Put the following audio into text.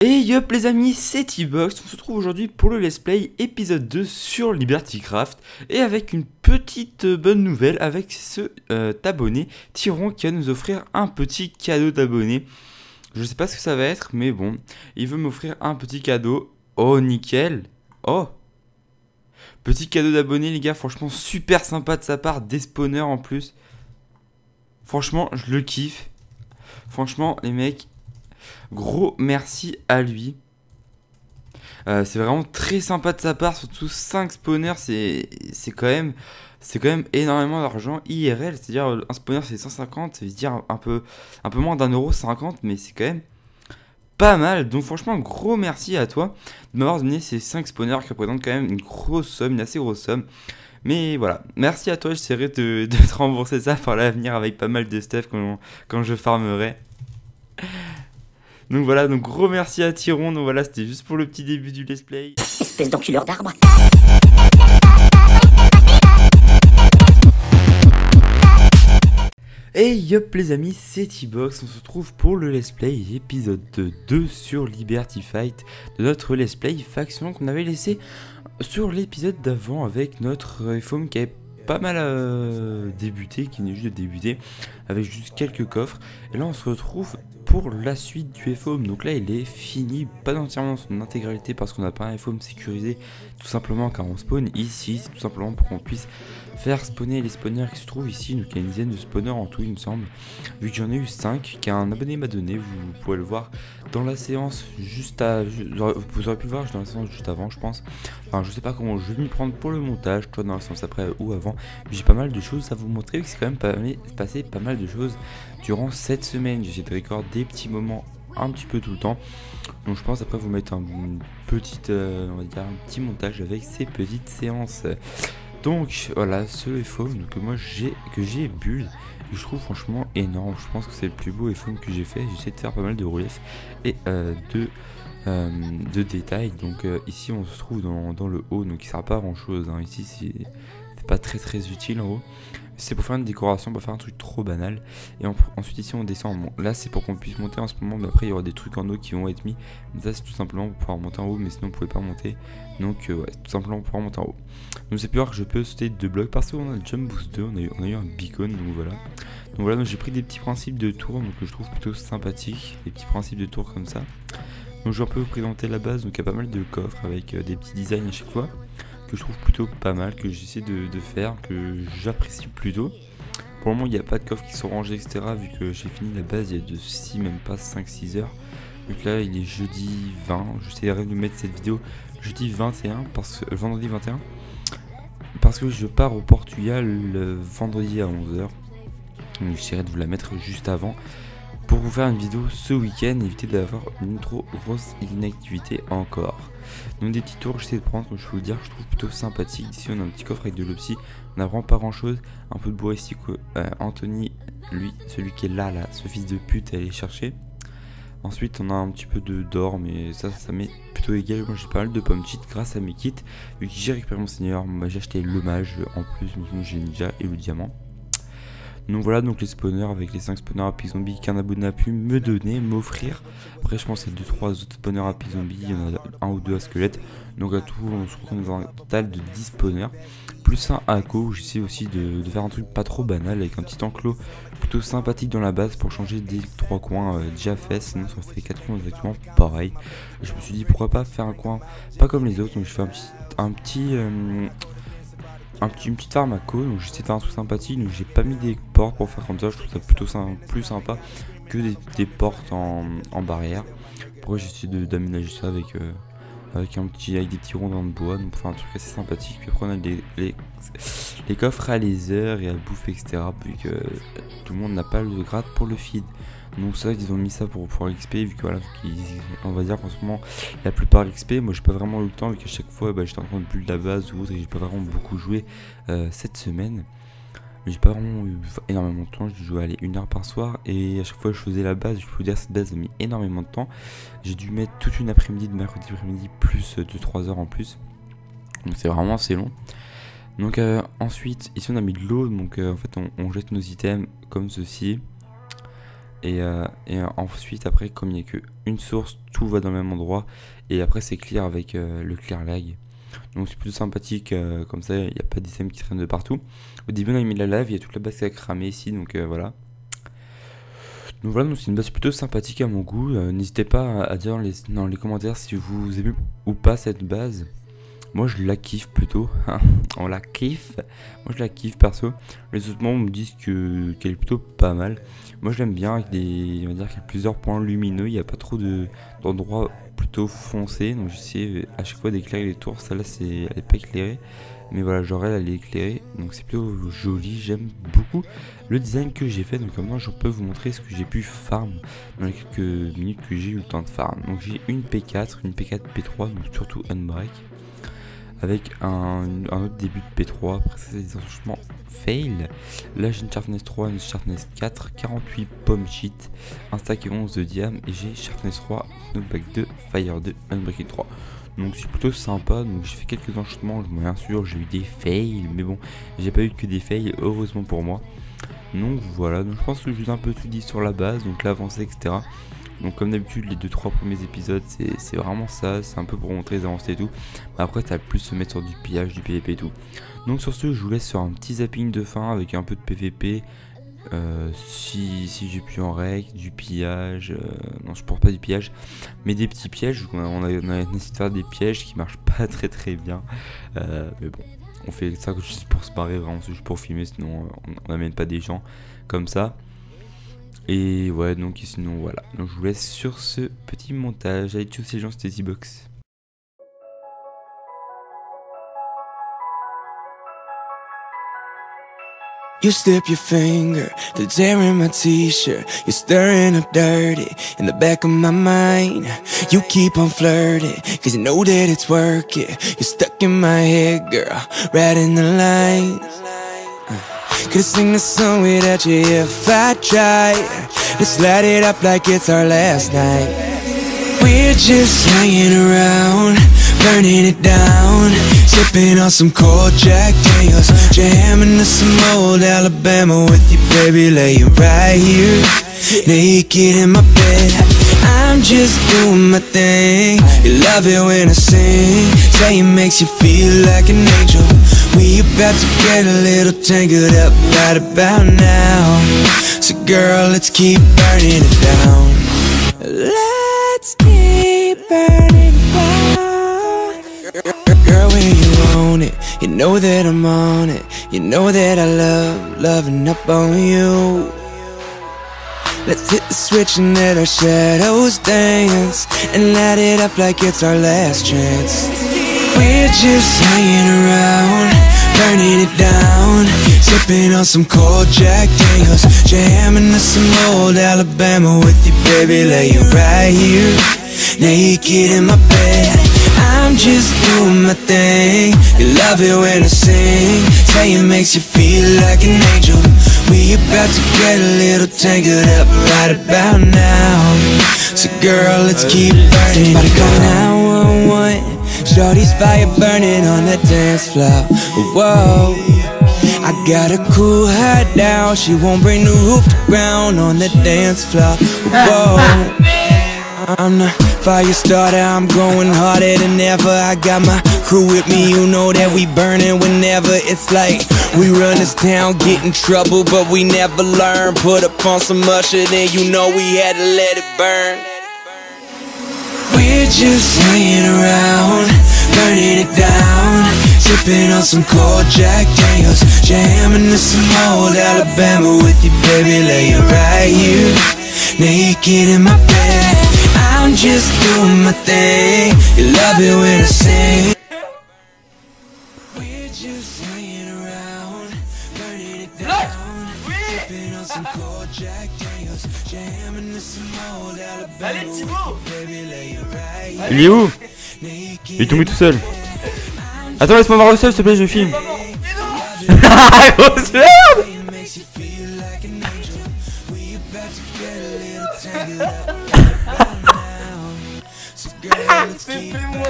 Et yop les amis, c'est T-Box, on se retrouve aujourd'hui pour le Let's Play épisode 2 sur LibertyCraft. Et avec une petite bonne nouvelle, avec ce abonné, Tyron, qui va nous offrir un petit cadeau d'abonné. Je sais pas ce que ça va être, mais bon, il veut m'offrir un petit cadeau. Oh nickel. Oh, petit cadeau d'abonné les gars, franchement super sympa de sa part, des spawners en plus. Franchement, je le kiffe. Franchement les mecs, gros merci à lui. C'est vraiment très sympa de sa part, surtout 5 spawners, c'est quand même énormément d'argent IRL, c'est-à-dire un spawner c'est 150, ça veut dire un peu moins d'1,50€, mais c'est quand même pas mal. Donc franchement gros merci à toi de m'avoir donné ces 5 spawners qui représentent quand même une grosse somme, une assez grosse somme. Mais voilà, merci à toi, j'essaierai de te rembourser ça par l'avenir avec pas mal de stuff quand je farmerai. Donc voilà, donc gros merci à Tyron. Donc voilà, c'était juste pour le petit début du let's play. Espèce d'enculeur d'arbre. Et yop les amis, c'est T-Box, on se retrouve pour le let's play épisode 2 sur Liberty Fight de notre let's play faction qu'on avait laissé sur l'épisode d'avant avec notre FOM qui avait pas mal débuté, qui venait juste de débuter avec juste quelques coffres. Et là on se retrouve pour la suite du FOM. Donc là il est fini, pas entièrement son intégralité parce qu'on n'a pas un FOM sécurisé, tout simplement car on spawn ici, tout simplement pour qu'on puisse faire spawner les spawners qui se trouvent ici. Donc il y a une dizaine de spawners en tout il me semble, vu que j'en ai eu 5 qu'un abonné m'a donné. Vous pourrez le voir dans la séance juste à... Vous aurez pu le voir dans la séance juste avant je pense. Enfin je sais pas comment je vais m'y prendre pour le montage, toi dans la séance après ou avant. J'ai pas mal de choses à vous montrer, vu que c'est quand même passé pas mal de choses durant cette semaine. J'ai essayé de recorder des petits moments un petit peu tout le temps. Donc je pense après vous mettre une petite, on va dire un petit montage avec ces petites séances. Donc voilà ce FOM que moi j'ai build et je trouve franchement énorme. Je pense que c'est le plus beau FOM que j'ai fait. J'ai essayé de faire pas mal de relief et de détails. Donc ici on se trouve dans le haut, donc il sert pas à grand chose hein. Ici c'est pas très utile en haut. C'est pour faire une décoration, pour faire un truc trop banal. Et ensuite ici on descend. Bon, là c'est pour qu'on puisse monter en ce moment, mais après il y aura des trucs en haut qui vont être mis. Mais ça c'est tout simplement pour pouvoir monter en haut, mais sinon vous pouvez pas monter. Donc ouais, tout simplement pour pouvoir monter en haut. Donc c'est plus rare que je peux sauter 2 blocs parce qu'on a le jump boost 2, on a eu un beacon, donc voilà. Donc voilà, donc j'ai pris des petits principes de tour, donc que je trouve plutôt sympathiques, des petits principes de tour comme ça. Donc je vais un peu vous présenter la base, donc il y a pas mal de coffres avec des petits designs à chaque fois, que je trouve plutôt pas mal, que j'essaie de faire, que j'apprécie plutôt. Pour le moment il n'y a pas de coffres qui sont rangés etc, vu que j'ai fini la base il y a de 6, même pas 5-6 heures. Donc là il est jeudi 20, j'essaierai de mettre cette vidéo jeudi 21, vendredi 21, parce que je pars au Portugal le vendredi à 11 h. Donc j'essaierai de vous la mettre juste avant pour vous faire une vidéo ce week-end, éviter d'avoir une trop grosse inactivité encore. Donc des petits tours j'essaie de prendre, comme je peux vous dire, je trouve plutôt sympathique. Ici on a un petit coffre avec de l'opsie, on n'a vraiment pas grand chose, un peu de bois ici que Anthony, lui, celui qui est là, ce fils de pute, allait chercher. Ensuite on a un petit peu d'or, mais ça m'est plutôt égal. Moi j'ai pas mal de pommes cheat grâce à mes kits, vu que j'ai récupéré mon seigneur, j'ai acheté le mage en plus, mais j'ai déjà et le diamant. Donc voilà, donc les spawners avec les 5 spawners Happy Zombie qu'un abonné a pu me donner, m'offrir. Après je pense qu'il y a 2-3 autres spawners Happy Zombie, il y en a un ou deux à squelette. Donc à tout on se retrouve dans un total de 10 spawners. Plus un Hako où j'essaie aussi de faire un truc pas trop banal avec un petit enclos plutôt sympathique dans la base pour changer des 3 coins déjà faits. Sinon ça fait 4 coins exactement pareil. Et je me suis dit pourquoi pas faire un coin pas comme les autres, donc je fais une petite farm à co, donc j'essaie de faire un truc sympathique, donc j'ai pas mis des portes pour faire comme ça, je trouve ça plutôt plus sympa que des portes en barrière. Pourquoi j'essaie d'aménager ça avec des petits ronds dans le bois, donc pour faire un truc assez sympathique. Puis après on a les coffres à laser et à bouffe etc, vu que tout le monde n'a pas le grade pour le feed. Donc ça ils ont mis ça pour pouvoir XP, vu que voilà, on va dire qu'en ce moment la plupart XP, moi j'ai pas vraiment eu le temps, vu qu'à chaque fois j'étais en train de build la base ou autre, et j'ai pas vraiment beaucoup joué cette semaine. J'ai pas vraiment eu énormément de temps, j'ai joué aller 1 heure par soir, et à chaque fois que je faisais la base, je peux vous dire cette base a mis énormément de temps. J'ai dû mettre toute une après-midi de mercredi après-midi, plus de 3 heures en plus, donc c'est vraiment assez long. Donc ensuite ici on a mis de l'eau, donc en fait on jette nos items comme ceci. Et ensuite après comme il n'y a qu'une source, tout va dans le même endroit. Et après c'est clear avec le clear lag. Donc c'est plutôt sympathique, comme ça il n'y a pas d'items qui traînent de partout. Au début on a mis la lave, il y a toute la base qui a cramé ici, donc voilà. Donc voilà, c'est une base plutôt sympathique à mon goût. N'hésitez pas à dire dans les commentaires si vous aimez ou pas cette base. Moi je la kiffe plutôt, on la kiffe. Moi je la kiffe perso. Les autres membres me disent qu'elle est plutôt pas mal. Moi je l'aime bien avec on va dire qu'il y a plusieurs points lumineux. Il n'y a pas trop d'endroits plutôt foncés. Donc j'essaie à chaque fois d'éclairer les tours. Celle-là elle est pas éclairée. Mais voilà, genre elle est éclairée. Donc c'est plutôt joli. J'aime beaucoup le design que j'ai fait. Donc maintenant je peux vous montrer ce que j'ai pu farm dans les quelques minutes que j'ai eu le temps de farm. Donc j'ai une P4, une P4 P3, donc surtout Unbreak. Avec un autre début de P3, après ça c'est des enchantements fail. Là j'ai une sharpness 3, une sharpness 4, 48 pommes cheat, un stack et 11 de diam, et j'ai sharpness 3, knockback 2, fire 2, unbreaking 3. Donc c'est plutôt sympa, donc j'ai fait quelques enchantements, bien sûr j'ai eu des fails, mais bon j'ai pas eu que des fails, heureusement pour moi. Donc voilà, donc je pense que je vous ai un peu tout dit sur la base, donc l'avancée etc. Donc comme d'habitude les 2-3 premiers épisodes c'est vraiment ça, c'est un peu pour montrer les avancées et tout. Mais après ça va plus se mettre sur du pillage, du PVP et tout. Donc sur ce je vous laisse sur un petit zapping de fin avec un peu de PVP. Si j'ai pu en règle, du pillage, non je porte pas du pillage, mais des petits pièges, on a essayé de faire des pièges qui marchent pas très bien. Mais bon, on fait ça juste pour se barrer, vraiment c'est juste pour filmer, sinon on n'amène pas des gens comme ça. Et ouais, donc sinon voilà. Donc je vous laisse sur ce petit montage. Allez, tous ces gens, c'était Z-Box. You slip your finger to tearing my t-shirt. You're stirring up dirty in the back of my mind. You keep on flirting, cause you know that it's working. You're stuck in my head, girl, right in the line. Could sing this song without you if I tried. Let's light it up like it's our last night. We're just hanging around, burning it down, sipping on some cold Jack Daniels, jamming to some old Alabama with you, baby, laying right here, naked in my bed. I'm just doing my thing. You love it when I sing, say it makes you feel like an angel. We about to get a little tangled up right about now. So girl, let's keep burning it down. Let's keep burning it down. Girl, when you own it, you know that I'm on it. You know that I love loving up on you. Let's hit the switch and let our shadows dance, and light it up like it's our last chance. We're just hanging around, burning it down, sipping on some cold Jack Daniels, jamming to some old Alabama with you, baby, laying right here, naked in my bed. I'm just doing my thing. You love it when I sing, say it makes you feel like an angel. We about to get a little tangled up right about now. So girl, let's keep burning. About to go 911. Shorty's fire burning on the dance floor. Whoa, I gotta cool her down. She won't bring the roof to ground on the dance floor. Whoa, I'm the fire starter, I'm going harder than ever. I got my crew with me, you know that we burning whenever. It's like we run this town, get in trouble, but we never learn. Put up on some Usher, then you know we had to let it burn. We're just hanging around, burning it down, sipping on some cold Jack Daniels, jamming to some old Alabama with you, baby, laying right here, naked in my bed. I'm just doing my thing. You love it when I sing. We're just hanging around, burning it down, sipping on some cold Jack Daniels, jamming to some old Alabama with you, baby, laying right here. Il est où? Il est tombé tout seul. Attends, laisse-moi voir le seul, s'il te plaît, je filme. Grosse merde. Fais-moi